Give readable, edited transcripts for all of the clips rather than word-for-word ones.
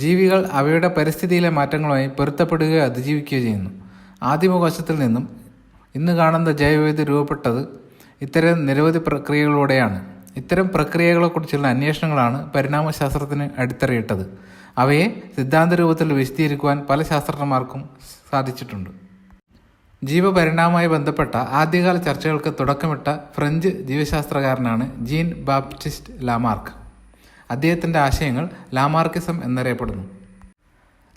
ജീവികൾ അവയുടെ പരിസ്ഥിതിയിലെ മാറ്റങ്ങളുമായി പൊരുത്തപ്പെടുകയോ അതിജീവിക്കുകയോ ചെയ്യുന്നു. ആദിമകോശത്തിൽ നിന്നും ഇന്ന് കാണുന്ന ജൈവവൈവിധ്യം രൂപപ്പെട്ടത് ഇത്തരം നിരവധി പ്രക്രിയകളിലൂടെയാണ്. ഇത്തരം പ്രക്രിയകളെക്കുറിച്ചുള്ള അന്വേഷണങ്ങളാണ് പരിണാമശാസ്ത്രത്തിന് അടിത്തറയിട്ടത്. അവയെ സിദ്ധാന്ത രൂപത്തിൽ വിശദീകരിക്കുവാൻ പല ശാസ്ത്രജ്ഞന്മാർക്കും സാധിച്ചിട്ടുണ്ട്. ജീവപരിണാമവുമായി ബന്ധപ്പെട്ട ആദ്യകാല ചർച്ചകൾക്ക് തുടക്കമിട്ട ഫ്രഞ്ച് ജീവശാസ്ത്രകാരനാണ് ജീൻ ബാപ്റ്റിസ്റ്റ് ലാമാർക്ക്. അദ്ദേഹത്തിൻ്റെ ആശയങ്ങൾ ലാമാർക്കിസം എന്നറിയപ്പെടുന്നു.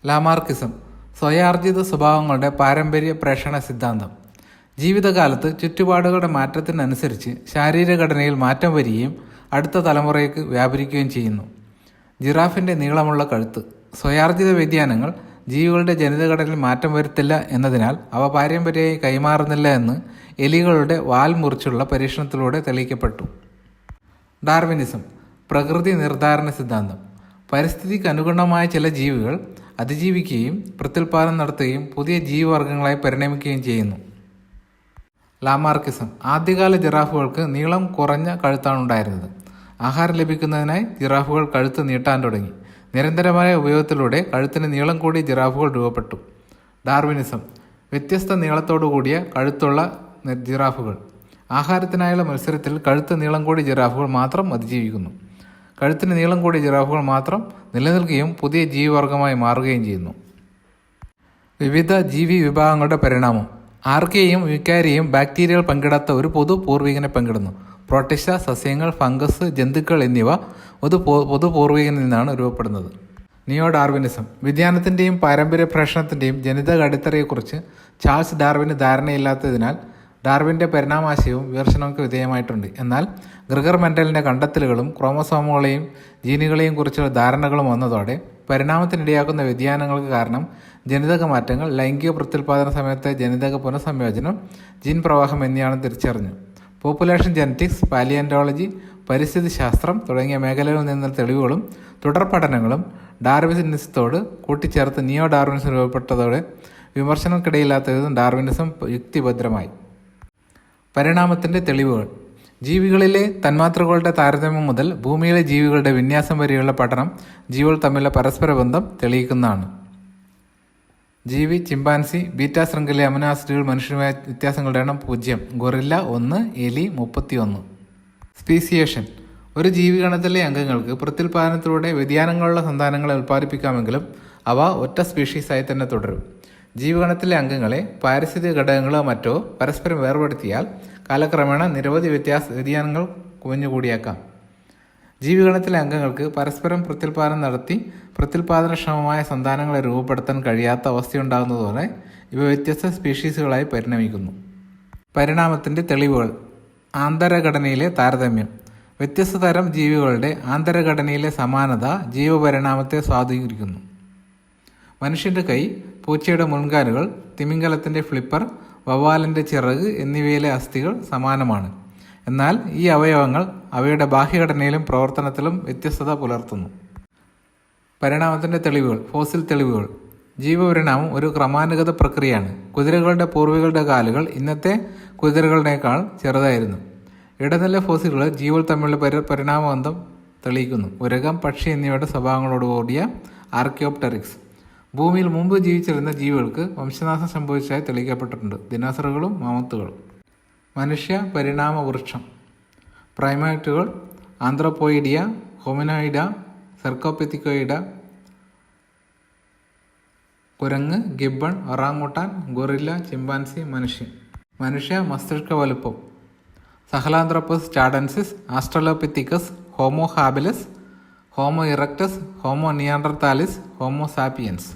ലാമാർക്കിസം സ്വയാർജിത സ്വഭാവങ്ങളുടെ പാരമ്പര്യ പ്രേഷണ സിദ്ധാന്തം. ജീവിതകാലത്ത് ചുറ്റുപാടുകളുടെ മാറ്റത്തിനനുസരിച്ച് ശാരീരഘടനയിൽ മാറ്റം വരികയും അടുത്ത തലമുറയ്ക്ക് വ്യാപരിക്കുകയും ചെയ്യുന്നു. ജിറാഫിൻ്റെ നീളമുള്ള കഴുത്ത്. സ്വയാർജിത വ്യതിയാനങ്ങൾ ജീവികളുടെ ജനിതഘടനയിൽ മാറ്റം വരുത്തില്ല എന്നതിനാൽ അവ പാരമ്പര്യമായി കൈമാറുന്നില്ല എന്ന് എലികളുടെ വാൽ മുറിച്ചുള്ള പരീക്ഷണത്തിലൂടെ തെളിയിക്കപ്പെട്ടു. ഡാർവിനിസം പ്രകൃതി നിർദ്ധാരണ സിദ്ധാന്തം. പരിസ്ഥിതിക്ക് അനുഗുണമായ ചില ജീവികൾ അതിജീവിക്കുകയും പ്രത്യുൽപാദനം നടത്തുകയും പുതിയ ജീവിവർഗങ്ങളായി പരിണമിക്കുകയും ചെയ്യുന്നു. ലാമാർക്കിസം ആദ്യകാല ജിറാഫുകൾക്ക് നീളം കുറഞ്ഞ കഴുത്താണ് ഉണ്ടായിരുന്നത്. ആഹാരം ലഭിക്കുന്നതിനായി ജിറാഫുകൾ കഴുത്ത് നീട്ടാൻ തുടങ്ങി. നിരന്തരമായ ഉപയോഗത്തിലൂടെ കഴുത്തിന് നീളം കൂടിയ ജിറാഫുകൾ രൂപപ്പെട്ടു. ഡാർവിനിസം വ്യത്യസ്ത നീളത്തോടു കൂടിയ കഴുത്തുള്ള ജിറാഫുകൾ. ആഹാരത്തിനായുള്ള മത്സരത്തിൽ കഴുത്ത് നീളം കൂടിയ ജിറാഫുകൾ മാത്രം അതിജീവിക്കുന്നു. കഴുത്തിന് നീളം കൂടിയ ജിറാഫുകൾ മാത്രം നിലനിൽക്കുകയും പുതിയ ജീവിവർഗമായി മാറുകയും ചെയ്യുന്നു. വിവിധ ജീവി വിഭാഗങ്ങളുടെ പരിണാമം. ആർക്കിയയും യുക്കാരിയയും ബാക്ടീരിയകൾ പങ്കിടാത്ത ഒരു പൊതു പൂർവികനെ പങ്കിടുന്നു. പ്രോട്ടിസ്റ്റ, സസ്യങ്ങൾ, ഫംഗസ്, ജന്തുക്കൾ എന്നിവ പൊതു പൂർവികനിൽ നിന്നാണ് രൂപപ്പെടുന്നത്. നിയോ ഡാർവിനിസം വിജ്ഞാനത്തിൻ്റെയും പാരമ്പര്യ പ്രേഷണത്തിൻ്റെയും ജനിതക അടിത്തറയെക്കുറിച്ച് ചാൾസ് ഡാർവിന് ധാരണയില്ലാത്തതിനാൽ ഡാർവിൻ്റെ പരിണാമാശയവും വിമർശനങ്ങൾക്ക് വിധേയമായിട്ടുണ്ട്. എന്നാൽ ഗ്രിഗർ മെൻഡലിൻ്റെ കണ്ടെത്തലുകളും ക്രോമസോമുകളെയും ജീനുകളെയും കുറിച്ചുള്ള ധാരണകളും വന്നതോടെ പരിണാമത്തിനിടയാക്കുന്ന വ്യതിയാനങ്ങൾക്ക് കാരണം ജനിതക മാറ്റങ്ങൾ, ലൈംഗിക പ്രത്യുൽപാദന സമയത്തെ ജനിതക പുനഃസംയോജനം, ജീൻ പ്രവാഹം എന്നിവയാണെന്ന് തിരിച്ചറിഞ്ഞു. പോപ്പുലേഷൻ ജനറ്റിക്സ്, പാലിയന്റോളജി, പരിസ്ഥിതി ശാസ്ത്രം തുടങ്ങിയ മേഖലകളിൽ നിന്നുള്ള തെളിവുകളും തുടർ പഠനങ്ങളും ഡാർവിനിസത്തോട് കൂട്ടിച്ചേർത്ത് നിയോ ഡാർവിനിസം രൂപപ്പെട്ടതോടെ വിമർശനങ്ങൾക്കിടയില്ലാത്ത വിധം ഡാർവിനിസം യുക്തിഭദ്രമായി. പരിണാമത്തിൻ്റെ തെളിവുകൾ. ജീവികളിലെ തന്മാത്രകളുടെ താരതമ്യം മുതൽ ഭൂമിയിലെ ജീവികളുടെ വിന്യാസം വരെയുള്ള പഠനം ജീവികൾ തമ്മിലുള്ള പരസ്പര ബന്ധം തെളിയിക്കുന്നതാണ്. ജീവി ചിമ്പാൻസി ബീറ്റാ ശൃംഖലയിലെ അമിനോ ആസിഡുകൾ മനുഷ്യനുമായ വ്യത്യാസങ്ങളുടെ എണ്ണം 0, ഗൊറില്ല 1, എലി 31. സ്പീസിയേഷൻ ഒരു ജീവിഗണത്തിലെ അംഗങ്ങൾക്ക് പ്രത്യുൽപാദനത്തിലൂടെ വ്യതിയാനങ്ങളുള്ള സന്താനങ്ങളെ ഉൽപ്പാദിപ്പിക്കാമെങ്കിലും അവ ഒറ്റ സ്പീഷീസായി തന്നെ തുടരും. ജീവിഗണത്തിലെ അംഗങ്ങളെ പാരിസ്ഥിതിക ഘടകങ്ങളോ മറ്റോ പരസ്പരം വേർപെടുത്തിയാൽ കാലക്രമേണ നിരവധി വ്യതിയാനങ്ങൾ കുമിഞ്ഞുകൂടിയേക്കാം. ജീവിഗണത്തിലെ അംഗങ്ങൾക്ക് പരസ്പരം പ്രത്യുൽപാദനം നടത്തി പ്രത്യുൽപാദനക്ഷമമായ സന്താനങ്ങളെ രൂപപ്പെടുത്താൻ കഴിയാത്ത അവസ്ഥയുണ്ടാകുന്നതോടെ ഇവ വ്യത്യസ്ത സ്പീഷീസുകളായി പരിണമിക്കുന്നു. പരിണാമത്തിൻ്റെ തെളിവുകൾ. ആന്തരഘടനയിലെ താരതമ്യം. വ്യത്യസ്ത തരം ജീവികളുടെ ആന്തരഘടനയിലെ സമാനത ജീവപരിണാമത്തെ സ്വാധീനിക്കുന്നു. മനുഷ്യൻ്റെ കൈ, പൂച്ചയുടെ മുൻകാലുകൾ, തിമിംഗലത്തിൻ്റെ ഫ്ലിപ്പർ, വവ്വാലിൻ്റെ ചിറക് എന്നിവയിലെ അസ്ഥികൾ സമാനമാണ്. എന്നാൽ ഈ അവയവങ്ങൾ അവയുടെ ബാഹ്യഘടനയിലും പ്രവർത്തനത്തിലും വ്യത്യസ്തത പുലർത്തുന്നു. പരിണാമത്തിൻ്റെ തെളിവുകൾ. ഫോസിൽ തെളിവുകൾ. ജീവപരിണാമം ഒരു ക്രമാനുഗത പ്രക്രിയയാണ്. കുതിരകളുടെ പൂർവികളുടെ കാലുകൾ ഇന്നത്തെ കുതിരകളുടേക്കാൾ ചെറുതായിരുന്നു. ഇടനില ഫോസിലുകൾ ജീവികൾ തമ്മിലുള്ള പരിണാമബന്ധം തെളിയിക്കുന്നു. ഉരകം, പക്ഷി എന്നിവയുടെ സ്വഭാവങ്ങളോടുകൂടിയ ആർക്കിയോപ്ടെറിക്സ്. ഭൂമിയിൽ മുമ്പ് ജീവിച്ചിരുന്ന ജീവികൾക്ക് വംശനാശം സംഭവിച്ചതായി തെളിയിക്കപ്പെട്ടിട്ടുണ്ട്. ദിനോസറുകളും മമത്തുകളും. മനുഷ്യ പരിണാമ വൃക്ഷം. പ്രൈമേറ്റുകൾ, ആന്ത്രോപോയിഡിയ, ഹോമിനോയിഡ, സെർക്കോപിത്തിക്കോയിഡ, കുരങ്ങ്, ഗിബ്ബൺ, ഒറാങ്ങുട്ടാൻ, ഗൊറില്ല, ചിമ്പാൻസി, മനുഷ്യൻ. മനുഷ്യ മസ്തിഷ്ക വലുപ്പം. Sahelanthropus tchadensis, Australopithecus, Homo habilis, Homo erectus, Homo neanderthalensis, Homo sapiens.